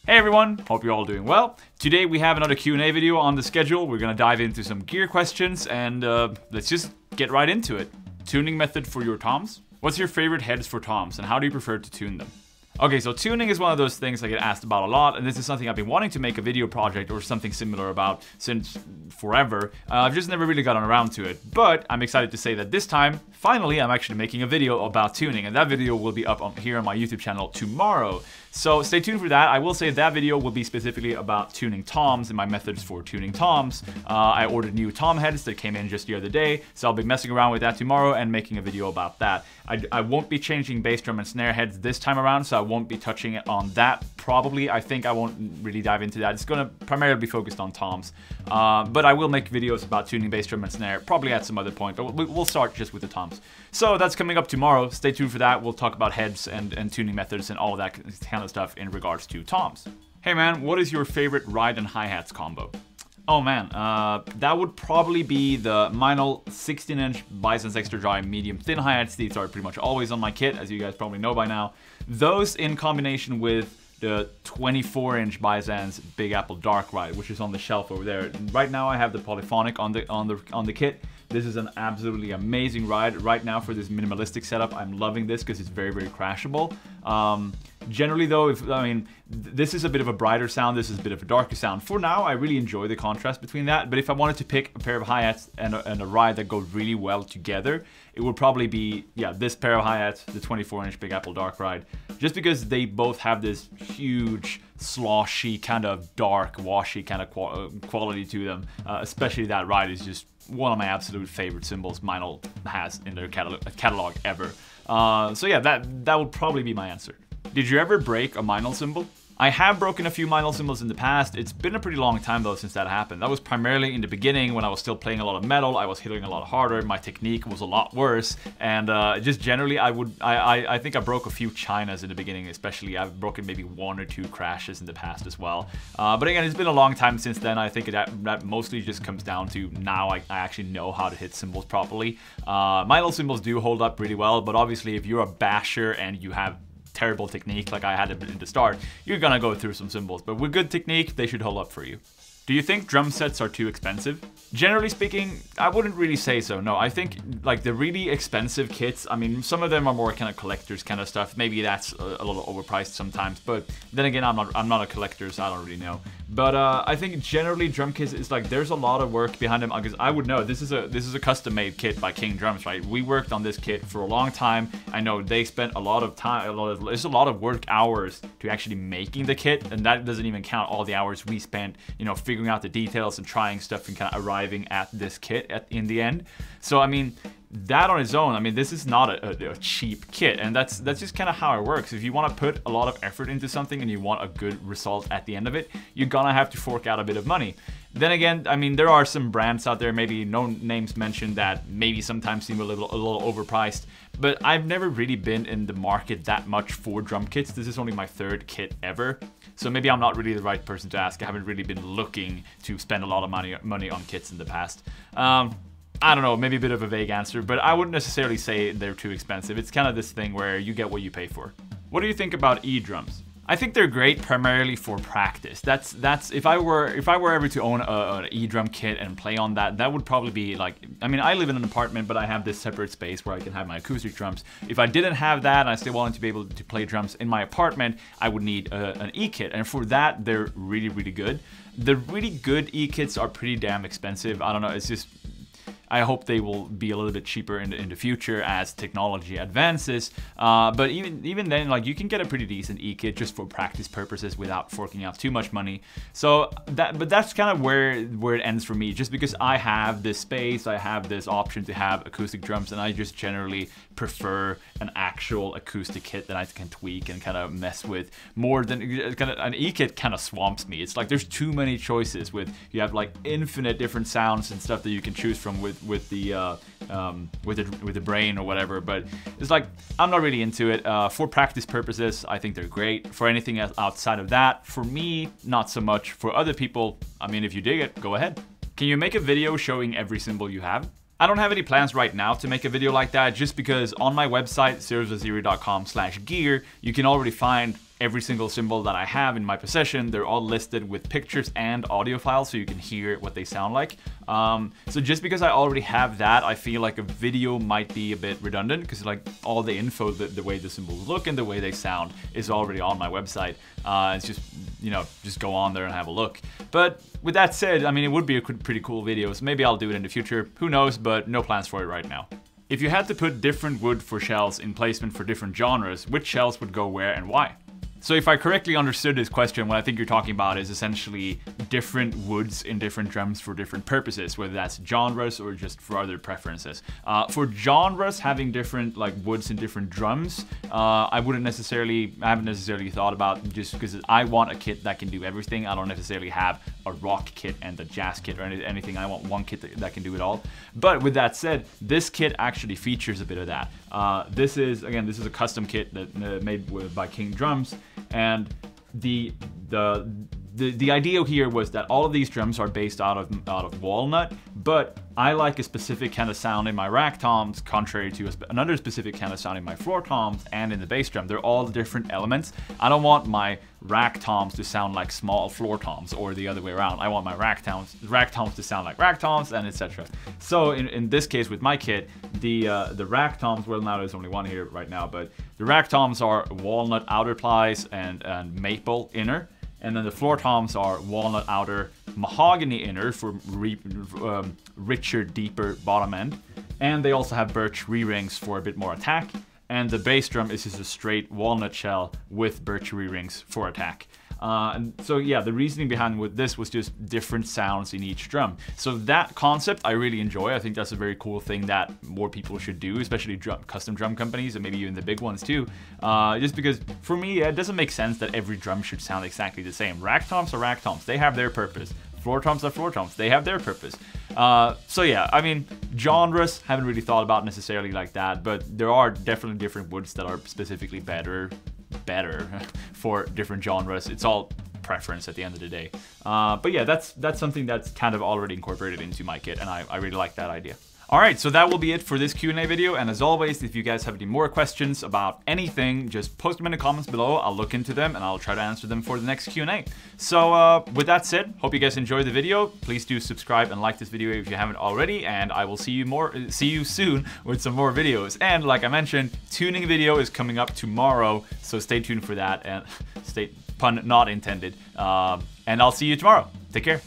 Hey everyone, hope you're all doing well. Today we have another Q&A video on the schedule. We're gonna dive into some gear questions and let's just get right into it. Tuning method for your toms? What's your favorite heads for toms and how do you prefer to tune them? Okay, so tuning is one of those things I get asked about a lot, and this is something I've been wanting to make a video project or something similar about since forever. I've just never really gotten around to it, but I'm excited to say that this time, finally, I'm actually making a video about tuning, and that video will be up here on my YouTube channel tomorrow. So stay tuned for that. I will say that video will be specifically about tuning toms and my methods for tuning toms. I ordered new tom heads that came in just the other day, so I'll be messing around with that tomorrow and making a video about that. I won't be changing bass drum and snare heads this time around, so I won't be touching it on that probably. I think I won't really dive into that. It's gonna primarily be focused on toms, but I will make videos about tuning bass drum and snare probably at some other point, but we'll start just with the toms. So that's coming up tomorrow. Stay tuned for that. We'll talk about heads and tuning methods and all of that kind of stuff in regards to toms. Hey man, what is your favorite ride and hi-hats combo? Oh man, that would probably be the Meinl 16-inch Bison's Extra Dry medium thin hi-hats. These are pretty much always on my kit, as you guys probably know by now. Those in combination with the 24-inch Bison's Big Apple Dark Ride, which is on the shelf over there. Right now I have the polyphonic on the kit. This is an absolutely amazing ride right now for this minimalistic setup. I'm loving this because it's very, very crashable. Generally though, this is a bit of a brighter sound, this is a bit of a darker sound. For now, I really enjoy the contrast between that, but if I wanted to pick a pair of hi-hats and a ride that go really well together, it would probably be, yeah, this pair of hi-hats, the 24-inch Big Apple Dark Ride, just because they both have this huge, sloshy, kind of dark, washy kind of quality to them. Especially that ride is just one of my absolute favorite cymbals Meinl has in their catalog ever. So yeah, that would probably be my answer. Did you ever break a Meinl cymbal? I have broken a few Meinl cymbals in the past. It's been a pretty long time though since that happened. That was primarily in the beginning when I was still playing a lot of metal. I was hitting a lot harder. My technique was a lot worse, and just generally, I think I broke a few chinas in the beginning, especially. I've broken maybe 1 or 2 crashes in the past as well. But again, it's been a long time since then. I think that mostly just comes down to now I actually know how to hit cymbals properly. Meinl cymbals do hold up pretty well, but obviously if you're a basher and you have terrible technique like I had in the start, you're gonna go through some cymbals, but with good technique, they should hold up for you. Do you think drum sets are too expensive? Generally speaking, I wouldn't really say so, no. I think like the really expensive kits, I mean, some of them are more kind of collectors kind of stuff. Maybe that's a little overpriced sometimes, but then again, I'm not a collector, so I don't really know. But I think generally drum kits is like there's a lot of work behind them, because I would know this is a custom-made kit by King Drums, right? We worked on this kit for a long time. I know they spent a lot of time, there's a lot of work hours to actually making the kit, and that doesn't even count all the hours we spent, you know, figuring out the details and trying stuff and kind of arriving at this kit in the end. So I mean, that on its own, I mean, this is not a cheap kit, and that's just kind of how it works. If you want to put a lot of effort into something and you want a good result at the end of it, you're gonna have to fork out a bit of money. Then again, I mean, there are some brands out there, maybe no names mentioned, that maybe sometimes seem a little overpriced, but I've never really been in the market that much for drum kits. This is only my 3rd kit ever, so maybe I'm not really the right person to ask. I haven't really been looking to spend a lot of money on kits in the past. I don't know, maybe a bit of a vague answer, but I wouldn't necessarily say they're too expensive. It's kind of this thing where you get what you pay for. What do you think about E-drums? I think they're great primarily for practice. That's if I were ever to own an E-drum kit and play on that, that would probably be like, I mean, I live in an apartment, but I have this separate space where I can have my acoustic drums. If I didn't have that and I still wanted to be able to play drums in my apartment, I would need an E-kit, and for that, they're really, really good. The really good E-kits are pretty damn expensive. I don't know, it's just, I hope they will be a little bit cheaper in the future as technology advances. But even then, like, you can get a pretty decent E-kit just for practice purposes without forking out too much money. So that's kind of where it ends for me. Just because I have this space, I have this option to have acoustic drums, and I just generally prefer an actual acoustic kit that I can tweak and kind of mess with more than kind of an E-kit kind of swamps me. It's like there's too many choices. You have like infinite different sounds and stuff that you can choose from with the brain or whatever, but it's like I'm not really into it. For practice purposes, I think they're great. For anything else outside of that, for me, not so much. For other people, I mean, if you dig it, go ahead. Can you make a video showing every cymbal you have? I don't have any plans right now to make a video like that, just because on my website, sirosvaziri.com/gear, you can already find every single cymbal that I have in my possession, they're all listed with pictures and audio files so you can hear what they sound like. So just because I already have that, I feel like a video might be a bit redundant because like all the info, the way the cymbals look and the way they sound is already on my website. It's just, you know, just go on there and have a look. But with that said, I mean, it would be a pretty cool video, so maybe I'll do it in the future. Who knows, but no plans for it right now. If you had to put different wood for shells in placement for different genres, which shells would go where and why? So if I correctly understood this question, what I think you're talking about is essentially different woods in different drums for different purposes, whether that's genres or just for other preferences. For genres, having different like woods in different drums, I haven't necessarily thought about, just because I want a kit that can do everything. I don't necessarily have a rock kit and a jazz kit or anything. I want one kit that can do it all. But with that said, this kit actually features a bit of that. This is a custom kit that made by King Drums. And the idea here was that all of these drums are based out of walnut, but I like a specific kind of sound in my rack toms, contrary to another specific kind of sound in my floor toms and in the bass drum. They're all different elements. I don't want my rack toms to sound like small floor toms or the other way around. I want my rack toms to sound like rack toms and etc. So in this case with my kit, the rack toms, well now there's only one here right now, but the rack toms are walnut outer plies and maple inner. And then the floor toms are walnut outer, mahogany inner for richer, deeper bottom end. And they also have birch re-rings for a bit more attack. And the bass drum is just a straight walnut shell with birch re-rings for attack. And so yeah, the reasoning behind with this was just different sounds in each drum. So that concept I really enjoy. I think that's a very cool thing that more people should do, especially custom drum companies and maybe even the big ones too. Just because for me, it doesn't make sense that every drum should sound exactly the same. Rack toms are rack toms. They have their purpose. Floor toms are floor toms. They have their purpose. So yeah, I mean, genres, haven't really thought about necessarily like that, but there are definitely different woods that are specifically better for different genres. It's all preference at the end of the day. But yeah, that's something that's kind of already incorporated into my kit, and I really like that idea. Alright, so that will be it for this Q&A video, and as always, if you guys have any more questions about anything, just post them in the comments below. I'll look into them and I'll try to answer them for the next Q&A. So with that said, hope you guys enjoyed the video. Please do subscribe and like this video if you haven't already, and I will see you soon with some more videos. And like I mentioned, tuning video is coming up tomorrow, so stay tuned for that, and pun not intended. And I'll see you tomorrow. Take care.